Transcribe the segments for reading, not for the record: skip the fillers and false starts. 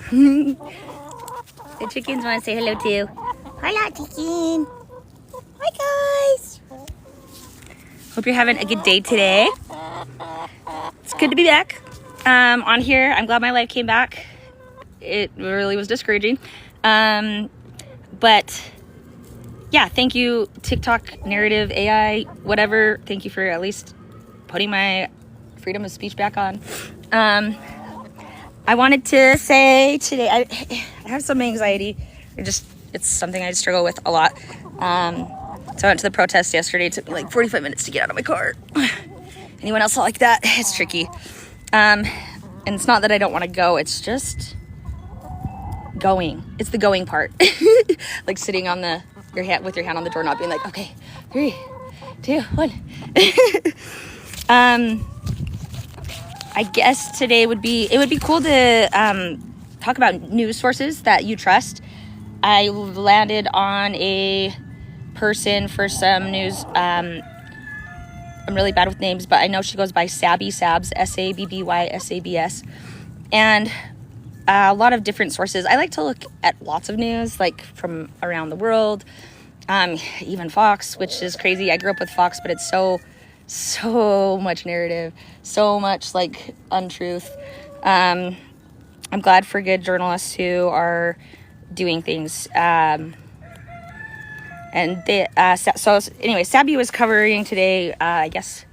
The chickens want to say hello too. Hello, chicken. Hi, guys. Hope you're having a good day today. It's good to be back on here. I'm glad my life came back. It really was discouraging. But yeah, thank you, TikTok, narrative, AI, whatever. Thank you for at least putting my freedom of speech back on. I wanted to say today, I have some anxiety. It's something I struggle with a lot. So I went to the protest yesterday. It took me like 45 minutes to get out of my car. Anyone else like that? It's tricky. And it's not that I don't want to go. It's just going. It's the going part. Like sitting on your hand with your hand on the doorknob, being like, okay, 3, 2, 1. I guess today it would be cool to talk about news sources that you trust. I landed on a person for some news. I'm really bad with names, but I know she goes by Sabby Sabs, SABBY, and a lot of different sources. I like to look at lots of news, like from around the world, even Fox, which is crazy. I grew up with Fox, but it's so much narrative, so much like untruth. I'm glad for good journalists who are doing things. And they, so anyway, Sabby was covering today, I guess,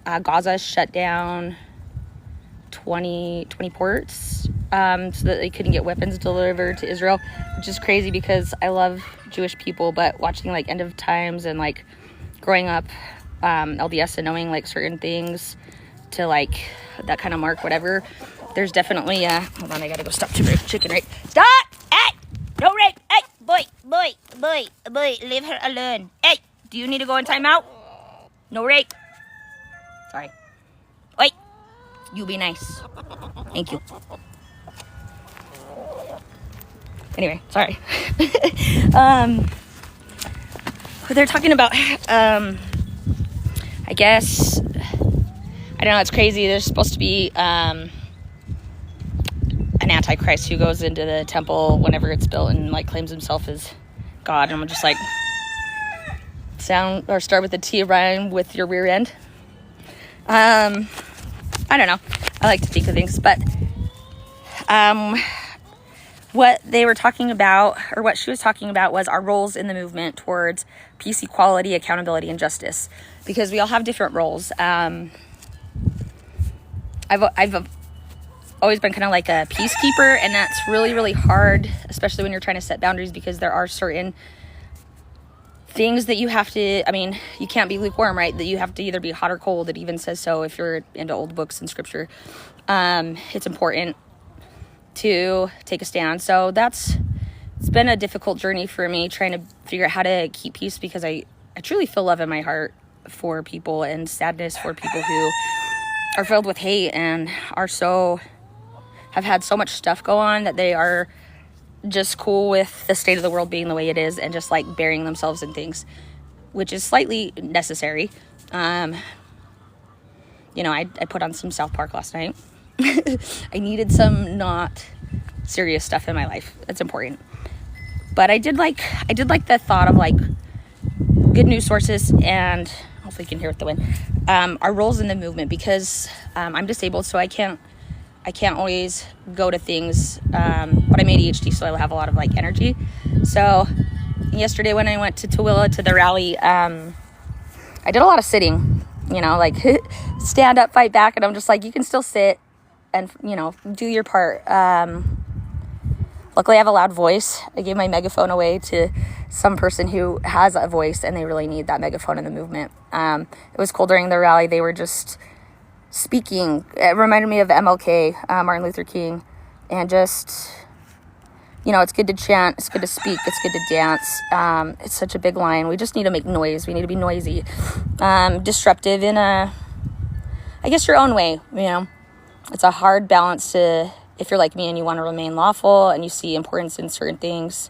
Gaza shut down 20 ports, so that they couldn't get weapons delivered to Israel, which is crazy because I love Jewish people, but watching like End of Times and like growing up, LDS and knowing like certain things to like that kind of mark whatever, there's definitely hold on, I gotta go stop chicken rape. Stop! Hey! No rape! Hey! Boy, leave her alone. Hey! Do you need to go in timeout? No rape. Sorry. Wait. You be nice. Thank you. Anyway, sorry. They're talking about I guess, I don't know, it's crazy. There's supposed to be an antichrist who goes into the temple whenever it's built and like claims himself as God. And I'm just like, start with the T rhyme with your rear end. I don't know. I like to think of things, but what they were talking about, or what she was talking about, was our roles in the movement towards peace, equality, accountability, and justice. Because we all have different roles. I've always been kind of like a peacekeeper, and that's really, really hard, especially when you're trying to set boundaries, because there are certain things that you have to, I mean, you can't be lukewarm, right? That you have to either be hot or cold. It even says so if you're into old books and scripture. It's important to take a stand. So it's been a difficult journey for me, trying to figure out how to keep peace, because I truly feel love in my heart for people and sadness for people who are filled with hate and have had so much stuff go on that they are just cool with the state of the world being the way it is and just like burying themselves in things, which is slightly necessary. I put on some South Park last night. I needed some not serious stuff in my life. That's important. But I did like the thought of like good news sources, and hopefully you can hear with the wind, our roles in the movement, because I'm disabled, so I can't always go to things, but I'm ADHD, so I have a lot of like energy. So yesterday when I went to Tooele to the rally, I did a lot of sitting, like stand up, fight back, and I'm just like, you can still sit and do your part. Luckily I have a loud voice. I gave my megaphone away to some person who has a voice and they really need that megaphone in the movement. It was cool during the rally. They were just speaking. It reminded me of MLK, Martin Luther King, and just, it's good to chant, it's good to speak, it's good to dance. It's such a big line. We just need to make noise. We need to be noisy, disruptive in I guess your own way. It's a hard balance to, if you're like me and you want to remain lawful and you see importance in certain things.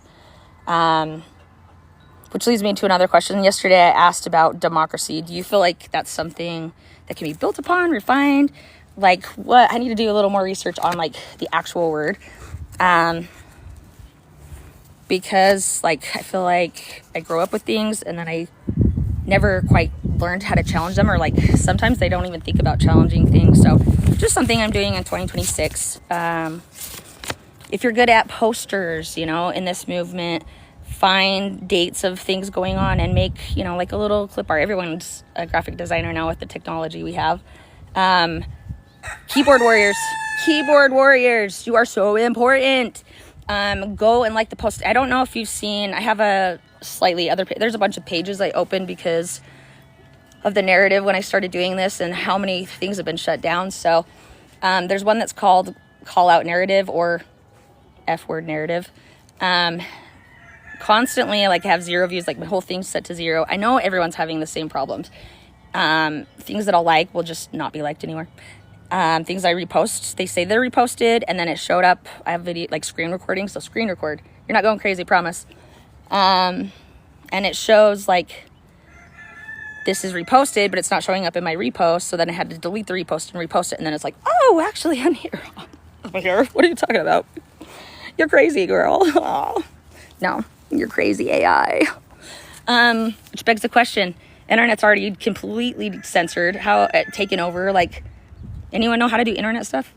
Which leads me to another question. Yesterday I asked about democracy. Do you feel like that's something that can be built upon, refined? Like what? I need to do a little more research on like the actual word. Because like I feel like I grow up with things and then I never quite learned how to challenge them, or like sometimes they don't even think about challenging things. So just something I'm doing in 2026. If you're good at posters, in this movement, find dates of things going on and make, like a little clip art. Everyone's a graphic designer now with the technology we have. Keyboard warriors, you are so important. Go and like the post. I don't know if you've seen, I have a slightly other, there's a bunch of pages I opened because of the narrative when I started doing this and how many things have been shut down. So there's one that's called Call Out Narrative, or F-word narrative. Constantly like have 0 views, like my whole thing's set to 0. I know everyone's having the same problems. Things that I'll like will just not be liked anymore. Things I repost, they say they're reposted and then it showed up. I have video, like screen recording, so screen record. You're not going crazy, promise. And it shows like this is reposted, but it's not showing up in my repost. So then I had to delete the repost and repost it. And then it's like, oh, actually I'm here. I'm here. What are you talking about? You're crazy, girl. Oh. No, you're crazy AI. Which begs the question, internet's already completely censored. How taken over? Like, anyone know how to do internet stuff?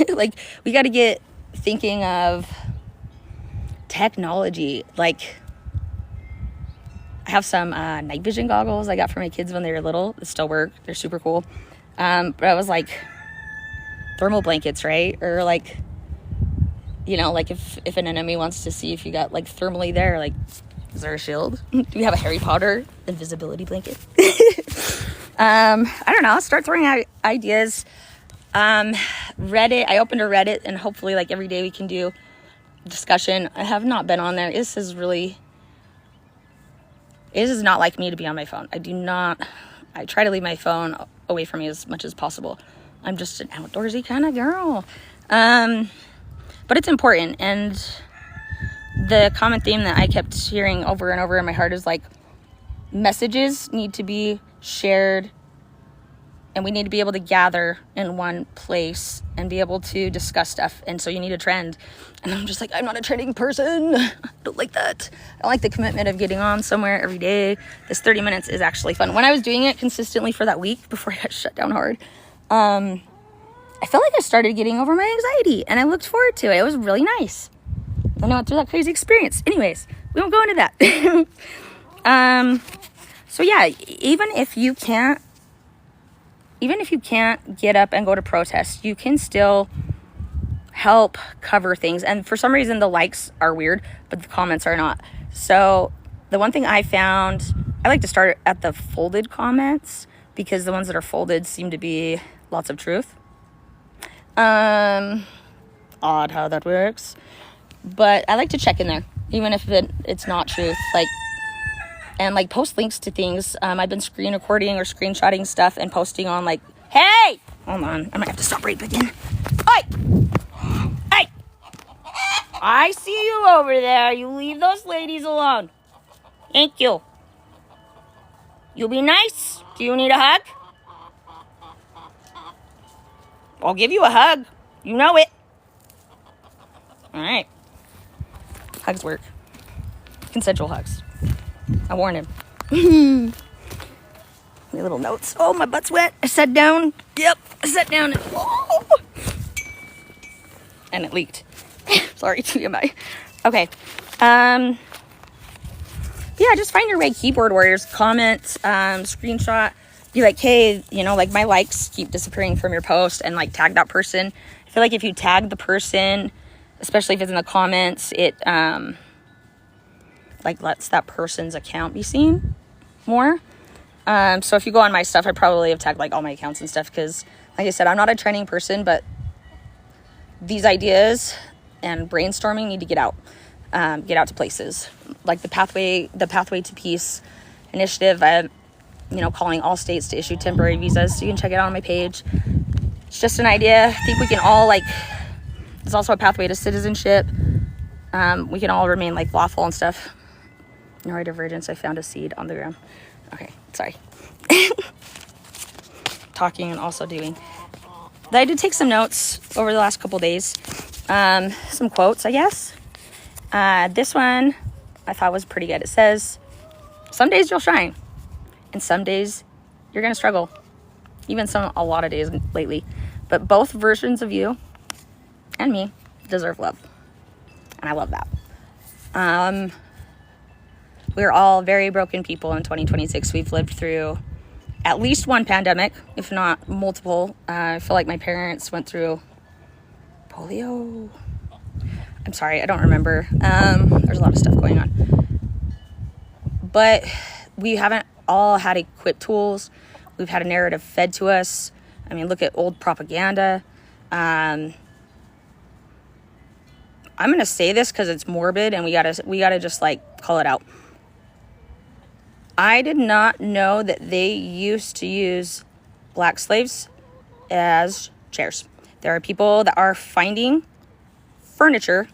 Like, we got to get thinking of technology. Like, I have some night vision goggles I got for my kids when they were little. They still work. They're super cool. But I was like, thermal blankets, right? Or like, like if an enemy wants to see if you got like thermally there, like, is there a shield? Do we have a Harry Potter invisibility blanket? I don't know. Start throwing out ideas. Reddit. I opened a Reddit, and hopefully like every day we can do discussion. I have not been on there. This is not like me to be on my phone. I try to leave my phone away from me as much as possible. I'm just an outdoorsy kind of girl. But it's important, and the common theme that I kept hearing over and over in my heart is like, messages need to be shared, and we need to be able to gather in one place and be able to discuss stuff. And so you need a trend. And I'm just like, I'm not a trending person. I don't like that. I like the commitment of getting on somewhere every day. This 30 minutes is actually fun. When I was doing it consistently for that week before I got shut down hard, I felt like I started getting over my anxiety, and I looked forward to it. It was really nice. And I went through that crazy experience. Anyways, we won't go into that. So yeah, even if you can't get up and go to protests, you can still help cover things. And for some reason, the likes are weird, but the comments are not. So the one thing I found, I like to start at the folded comments, because the ones that are folded seem to be lots of truth. Odd how that works. But I like to check in there, even if it's not truth. And post links to things. I've been screen recording or screenshotting stuff and posting on hey! Hold on. I might have to stop right back in. Hey! I see you over there. You leave those ladies alone. Thank you. You be nice. Do you need a hug? I'll give you a hug. You know it. All right. Hugs work. Consensual hugs. I warned him. My little notes. Oh, my butt's wet. I sat down. Yep. I sat down. Oh. And it leaked. Sorry, TMI. Okay. Yeah, just find your way. Keyboard warriors. Comment. Screenshot. Be like, hey, my likes keep disappearing from your post, and tag that person. I feel like if you tag the person, especially if it's in the comments, it lets that person's account be seen more. So if you go on my stuff, I probably have tagged all my accounts and stuff, because like I said, I'm not a trending person, but these ideas and brainstorming need to get out to places. Like the pathway to peace initiative. Calling all states to issue temporary visas. So you can check it out on my page. It's just an idea. I think we can all there's also a pathway to citizenship. We can all remain lawful and stuff. Neurodivergence. I found a seed on the ground. Okay, sorry. Talking and also doing. I did take some notes over the last couple days. Some quotes, I guess. This one I thought was pretty good. It says, some days you'll shine, and some days you're going to struggle. Even a lot of days lately. But both versions of you and me deserve love. And I love that. We're all very broken people in 2026. We've lived through at least one pandemic, if not multiple. I feel like my parents went through polio. I'm sorry, I don't remember. There's a lot of stuff going on. But we haven't all had equipped tools. We've had a narrative fed to us. I mean, look at old propaganda. I'm gonna say this because it's morbid, and we gotta just like call it out. I did not know that they used to use black slaves as chairs. There are people that are finding furniture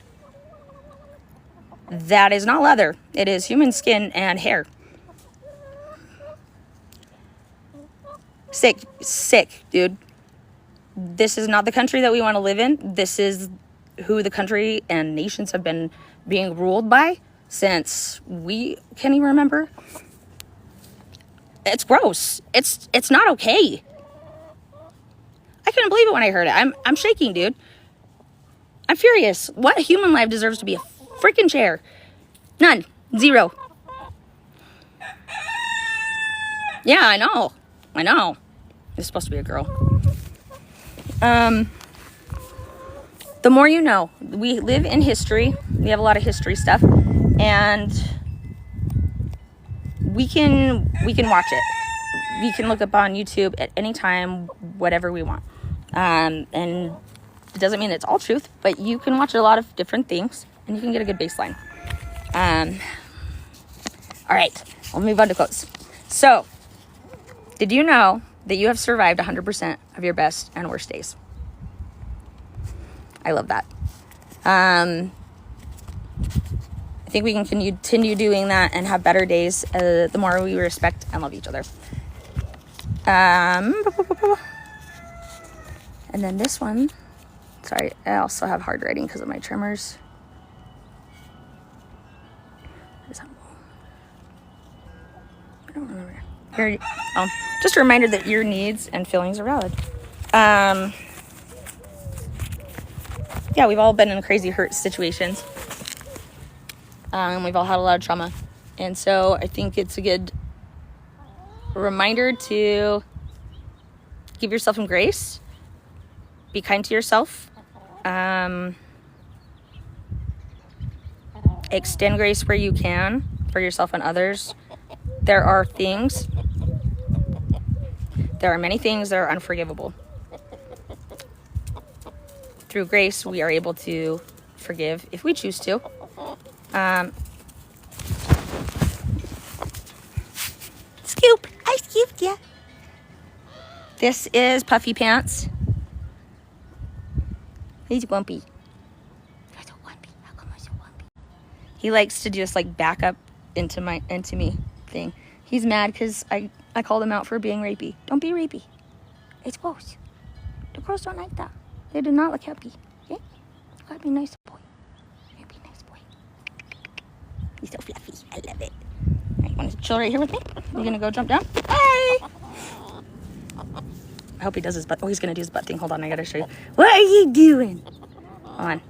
that is not leather. It is human skin and hair. Sick, dude. This is not the country that we want to live in. This is who the country and nations have been being ruled by since we can't even remember. It's gross. It's not okay. I couldn't believe it when I heard it. I'm shaking, dude. I'm furious. What human life deserves to be a freaking chair? None. Zero. Yeah, I know. It's supposed to be a girl. The more you know. We live in history. We have a lot of history stuff, and we can watch it. We can look up on YouTube at any time, whatever we want. And it doesn't mean it's all truth, but you can watch a lot of different things, and you can get a good baseline. All right, I'll move on to quotes. So, did you know that you have survived 100% of your best and worst days? I love that. I think we can continue doing that and have better days the more we respect and love each other. And then this one, sorry, I also have hard writing because of my tremors. What is that? I don't remember. Just a reminder that your needs and feelings are valid. Yeah, we've all been in crazy hurt situations. We've all had a lot of trauma. And so I think it's a good reminder to give yourself some grace. Be kind to yourself. Extend grace where you can for yourself and others. There are many things that are unforgivable. Through grace, we are able to forgive if we choose to. Scoop! I scooped ya! This is Puffy Pants. He's Wumpy. You're so Wumpy. How come I'm so Wumpy? He likes to just like back up into me thing. He's mad because I called him out for being rapey. Don't be rapey. It's gross. The girls don't like that. They do not look happy. Yeah? You gotta be a nice boy. You gotta be a nice boy. He's so fluffy. I love it. Alright, you wanna chill right here with me? You gonna go jump down? Hi! I hope he does his butt. Oh, he's gonna do his butt thing. Hold on, I gotta show you. What are you doing? Hold on.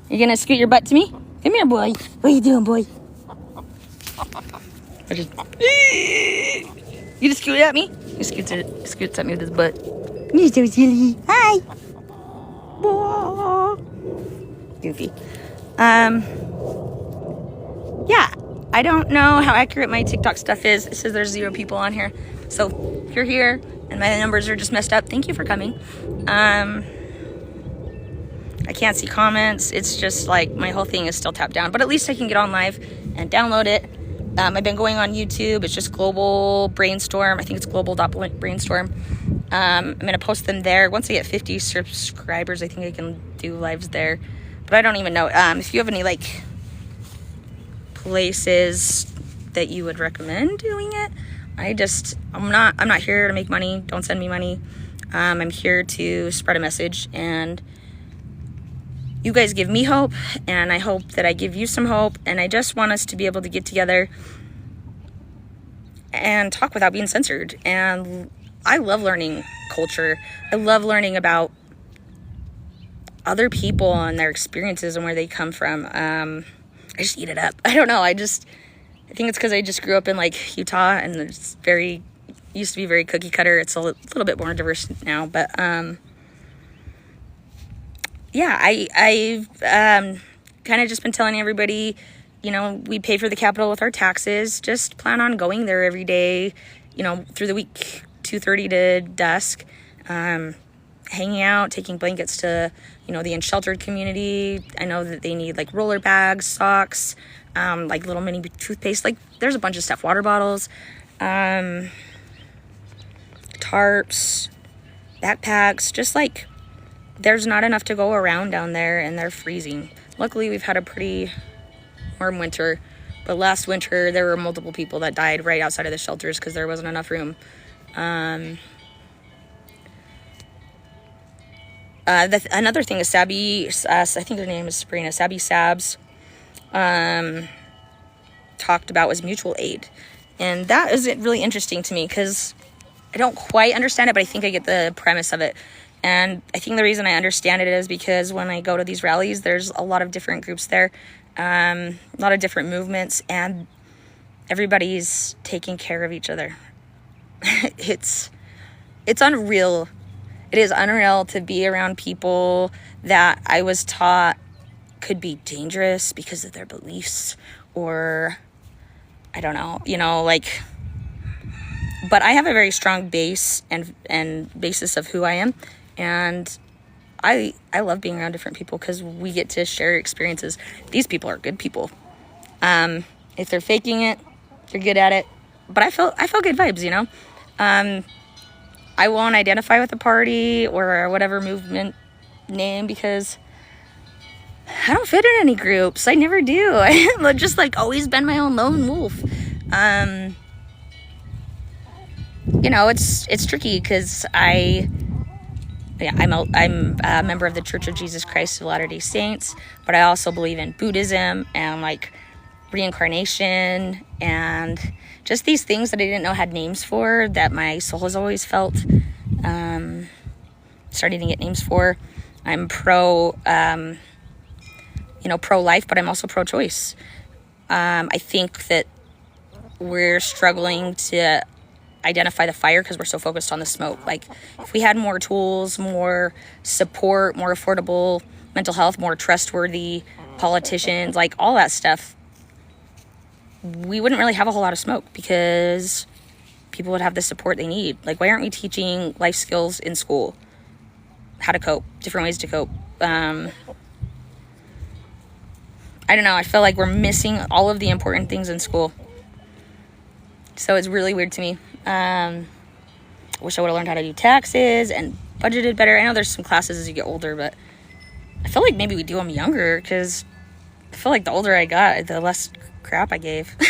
You gonna scoot your butt to me? Come here, boy. What are you doing, boy? You just scoot at me? He scoots at me with his butt. You're so silly. Hi. Goofy. Yeah, I don't know how accurate my TikTok stuff is. It says there's 0 people on here. So if you're here and my numbers are just messed up, thank you for coming. I can't see comments. It's just like my whole thing is still tapped down. But at least I can get on live and download it. I've been going on YouTube. It's just Globalbrainstorm. I think it's global.brainstorm. I'm going to post them there. Once I get 50 subscribers, I think I can do lives there. But I don't even know. If you have any like places that you would recommend doing it, I'm not here to make money. Don't send me money. I'm here to spread a message and you guys give me hope, and I hope that I give you some hope, and I just want us to be able to get together and talk without being censored. And I love learning culture. I love learning about other people and their experiences and where they come from. I just eat it up. I don't know. I think it's because I just grew up in like Utah, and it's used to be very cookie cutter. It's a little bit more diverse now, but yeah, I've kind of just been telling everybody, we pay for the Capitol with our taxes. Just plan on going there every day, through the week, 2:30 to dusk, hanging out, taking blankets to, the unsheltered community. I know that they need like roller bags, socks, like little mini toothpaste. Like there's a bunch of stuff, water bottles, tarps, backpacks, just like there's not enough to go around down there, and they're freezing. Luckily, we've had a pretty warm winter, but last winter there were multiple people that died right outside of the shelters because there wasn't enough room. Another thing is Sabby, I think her name is Sabrina, Sabby Sabs, talked about was mutual aid. And that is really interesting to me because I don't quite understand it, but I think I get the premise of it. And I think the reason I understand it is because when I go to these rallies, there's a lot of different groups there, a lot of different movements, and everybody's taking care of each other. It's unreal. It is unreal to be around people that I was taught could be dangerous because of their beliefs, or I don't know, but I have a very strong base and basis of who I am. And I love being around different people because we get to share experiences. These people are good people. If they're faking it, they're good at it. But I feel good vibes, I won't identify with a party or whatever movement name because I don't fit in any groups. I never do. I've just like always been my own lone wolf. It's tricky because I'm a member of the Church of Jesus Christ of Latter-day Saints, but I also believe in Buddhism and like reincarnation and just these things that I didn't know had names for that my soul has always felt starting to get names for. I'm pro-life, but I'm also pro-choice. I think that we're struggling to identify the fire because we're so focused on the smoke. Like if we had more tools, more support, more affordable mental health, more trustworthy politicians, like all that stuff, we wouldn't really have a whole lot of smoke because people would have the support they need. Like why aren't we teaching life skills in school? How to cope, different ways to cope. I don't know. I feel like we're missing all of the important things in school. So it's really weird to me. Wish I would have learned how to do taxes and budgeted better. I know there's some classes as you get older, but I feel like maybe we do them younger because I feel like the older I got, the less crap I gave. I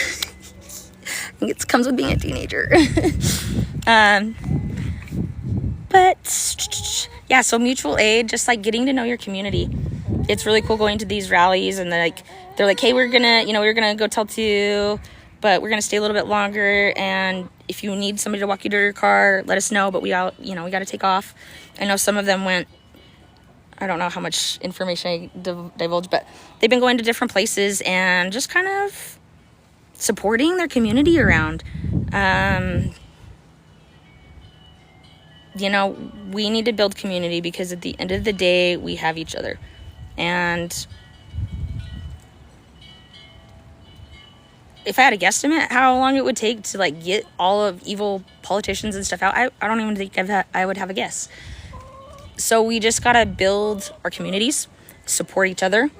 think it comes with being a teenager. But yeah, so mutual aid, just like getting to know your community. It's really cool going to these rallies and they're like, hey, we're gonna go till 2, but we're gonna stay a little bit longer. And if you need somebody to walk you to your car, let us know. But we got to take off. I know some of them went. I don't know how much information I divulged, but they've been going to different places and just kind of supporting their community around. We need to build community because at the end of the day, we have each other. And if I had a guesstimate how long it would take to like get all of evil politicians and stuff out, I don't even think I would have a guess. So we just gotta build our communities, support each other,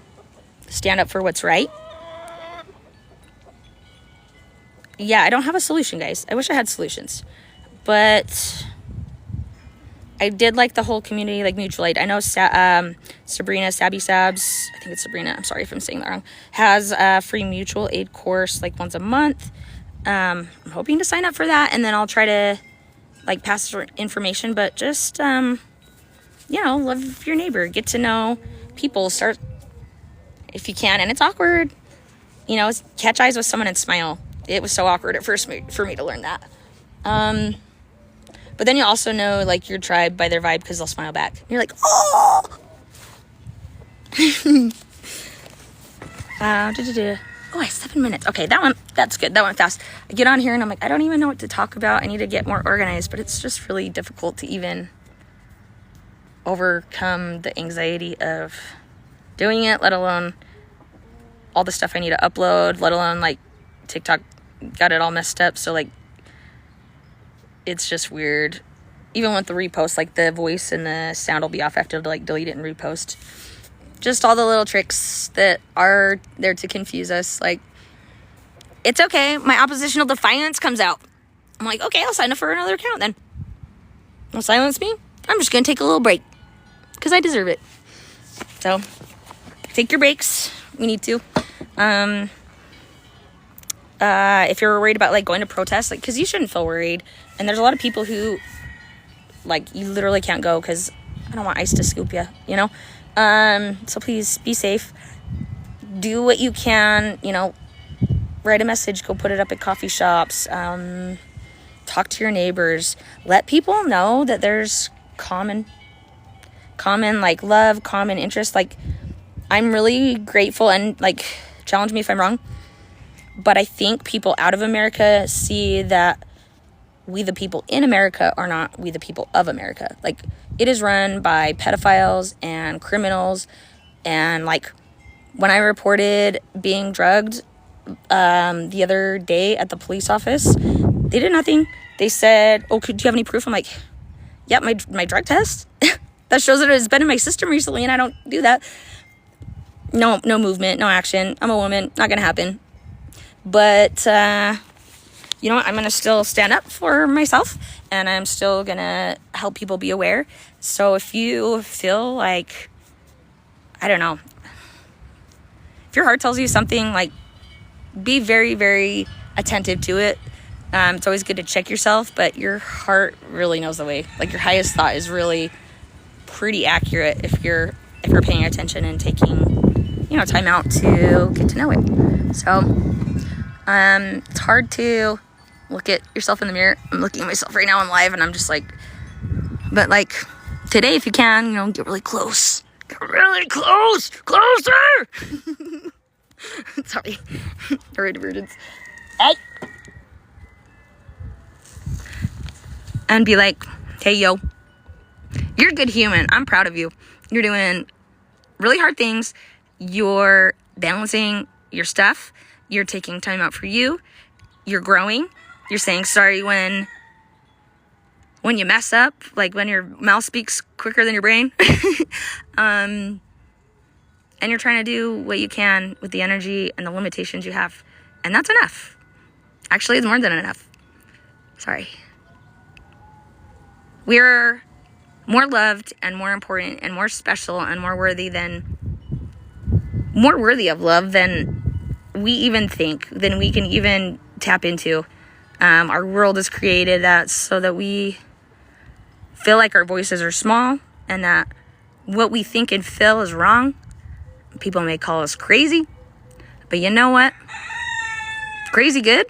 stand up for what's right. Yeah, I don't have a solution, guys. I wish I had solutions. But I did like the whole community, like mutual aid. I know Sabrina, Sabby Sabs, I think it's Sabrina, I'm sorry if I'm saying that wrong, has a free mutual aid course like once a month. I'm hoping to sign up for that, and then I'll try to like pass information, but just, love your neighbor, get to know people, start if you can. And it's awkward, you know, catch eyes with someone and smile. It was so awkward at first for me to learn that. But then you also know, like, your tribe by their vibe because they'll smile back. And you're like, oh! Oh, I have 7 minutes. Okay, that's good. That went fast. I get on here and I'm like, I don't even know what to talk about. I need to get more organized, but it's just really difficult to even overcome the anxiety of doing it, let alone all the stuff I need to upload, let alone, like, TikTok got it all messed up. So, like, it's just weird. Even with the repost, like, the voice and the sound will be off. I have to, like, delete it and repost. Just all the little tricks that are there to confuse us. Like, it's okay. My oppositional defiance comes out. I'm like, okay, I'll sign up for another account then. Don't silence me. I'm just going to take a little break because I deserve it. So, take your breaks. We need to. If you're worried about, like, going to protests, like, because you shouldn't feel worried. And there's a lot of people who, like, you literally can't go because I don't want ICE to scoop you, you know? So please be safe. Do what you can, you know, write a message, go put it up at coffee shops, talk to your neighbors, let people know that there's common, like, love, common interest. Like, I'm really grateful, and, like, challenge me if I'm wrong, but I think people out of America see that we the people in America are not we the people of America. Like, it is run by pedophiles and criminals. And, like, when I reported being drugged the other day at the police office, they did nothing. They said, oh, do you have any proof? I'm like, yeah, my drug test. That shows that it has been in my system recently, and I don't do that. No movement, no action. I'm a woman. Not going to happen. But, you know what? I'm going to still stand up for myself, and I'm still going to help people be aware. So if you feel like, I don't know, if your heart tells you something, like, be very, very attentive to it. It's always good to check yourself, but your heart really knows the way. Like, your highest thought is really pretty accurate if you're paying attention and taking, you know, time out to get to know it. So, it's hard to look at yourself in the mirror. I'm looking at myself right now on live, and I'm just like, but, like, today, if you can, you know, get really close. Get really close! Closer! Sorry. Sorry, divergence. Hey! And be like, hey, yo, you're a good human. I'm proud of you. You're doing really hard things. You're balancing your stuff. You're taking time out for you. You're growing. You're saying sorry when you mess up, like when your mouth speaks quicker than your brain. And you're trying to do what you can with the energy and the limitations you have. And that's enough. Actually, it's more than enough. Sorry. We're more loved and more important and more special and more worthy of love than we even think, than we can even tap into. Our world is created that so that we feel like our voices are small and that what we think and feel is wrong. People may call us crazy, but you know what? Crazy good?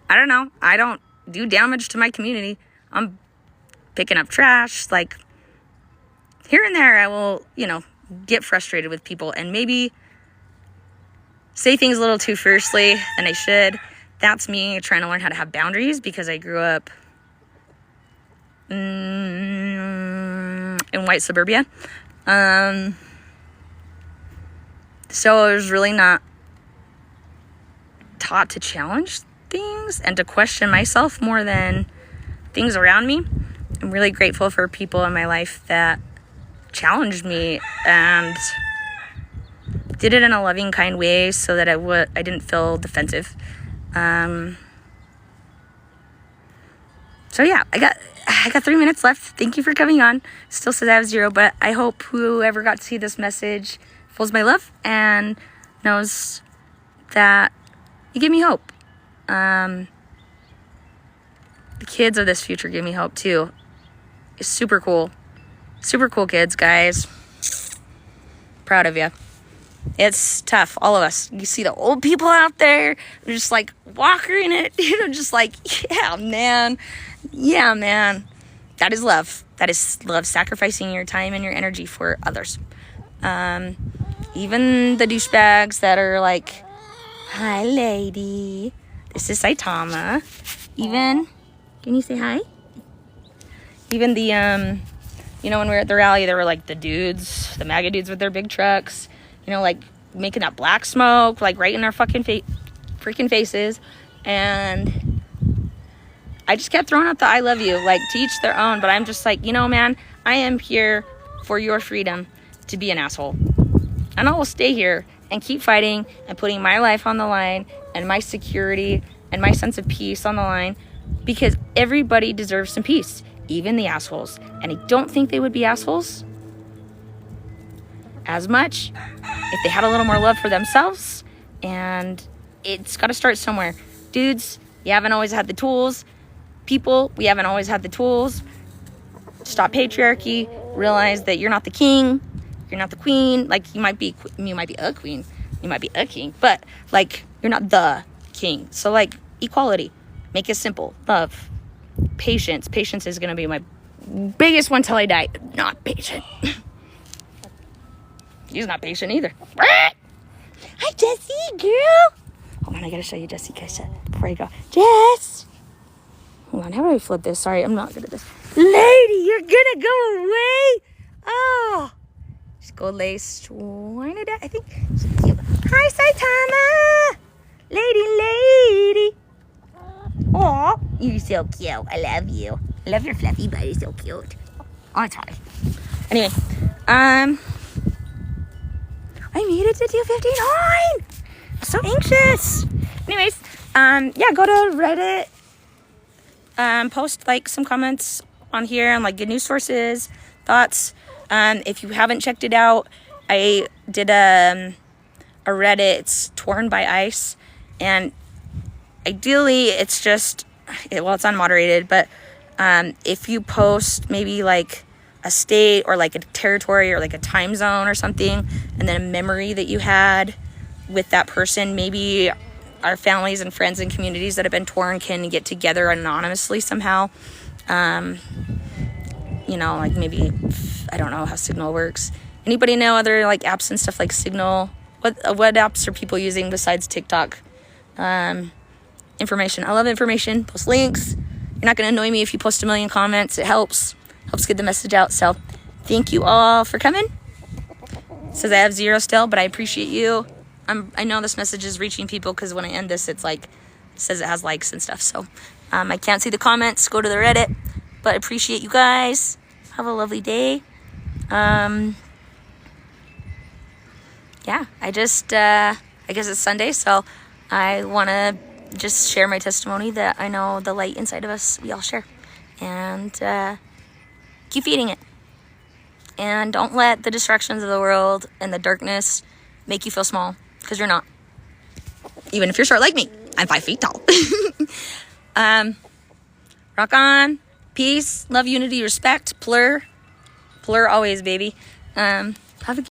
I don't know. I don't do damage to my community. I'm picking up trash. Like, here and there, I will, you know, get frustrated with people and maybe say things a little too fiercely than I should. That's me trying to learn how to have boundaries because I grew up in white suburbia. So I was really not taught to challenge things and to question myself more than things around me. I'm really grateful for people in my life that challenged me and did it in a loving, kind way so that I didn't feel defensive. So yeah, I got 3 minutes left. Thank you for coming on. Still says I have 0, but I hope whoever got to see this message feels my love and knows that you give me hope. The kids of this future give me hope too. It's super cool. Super cool kids, guys. Proud of you. It's tough, all of us. You see the old people out there, they're just like walking it, just like, yeah, man. That is love. That is love, sacrificing your time and your energy for others. Even the douchebags that are like, hi, lady. This is Saitama. Even, can you say hi? Even the, when we were at the rally, there were like the dudes, the MAGA dudes with their big trucks, like making that black smoke, like right in our fucking freaking faces. And I just kept throwing out the I love you, like to each their own. But I'm just like, man, I am here for your freedom to be an asshole. And I will stay here and keep fighting and putting my life on the line and my security and my sense of peace on the line, because everybody deserves some peace, even the assholes. And I don't think they would be assholes as much if they had a little more love for themselves. And it's got to start somewhere. Dudes, you haven't always had the tools. People, we haven't always had the tools. Stop patriarchy. Realize that you're not the king. You're not the queen. Like, you might be a queen. You might be a king. But, like, you're not the king. So, like, equality. Make it simple. Love. Patience. Patience is going to be my biggest one till I die. Not patient. He's not patient either. Hi, Jessie, girl. Hold on, I got to show you Jessie before I go. Jess. Hold on, how do I flip this? Sorry, I'm not good at this. Lady, you're going to go away? Oh. Just go lay swine it out. I think. Hi, Saitama. Lady. Aw, you're so cute. I love you. I love your fluffy butt. You're so cute. Oh, it's hard. Anyway, I made it to 259. I'm so anxious. Anyways, go to Reddit. Post like some comments on here on like good news sources, thoughts. If you haven't checked it out, I did a Reddit. It's Torn by Ice, and ideally it's just, it's unmoderated, but if you post maybe like a state or like a territory or like a time zone or something, and then a memory that you had with that person, maybe our families and friends and communities that have been torn can get together anonymously somehow. Like maybe, I don't know how Signal works. Anybody know other like apps and stuff like Signal? What apps are people using besides TikTok? Information. I love information. Post links. You're not going to annoy me if you post a million comments. It helps get the message out. So thank you all for coming. It says I have 0 still, but I appreciate you. I know this message is reaching people because when I end this, it's like, it says it has likes and stuff. So I can't see the comments. Go to the Reddit, but I appreciate you guys. Have a lovely day. I guess it's Sunday, so I want to just share my testimony that I know the light inside of us, we all share. And keep feeding it. And don't let the distractions of the world and the darkness make you feel small, because you're not. Even if you're short like me, I'm 5 feet tall. Rock on. Peace, love, unity, respect, plur always, baby. Have a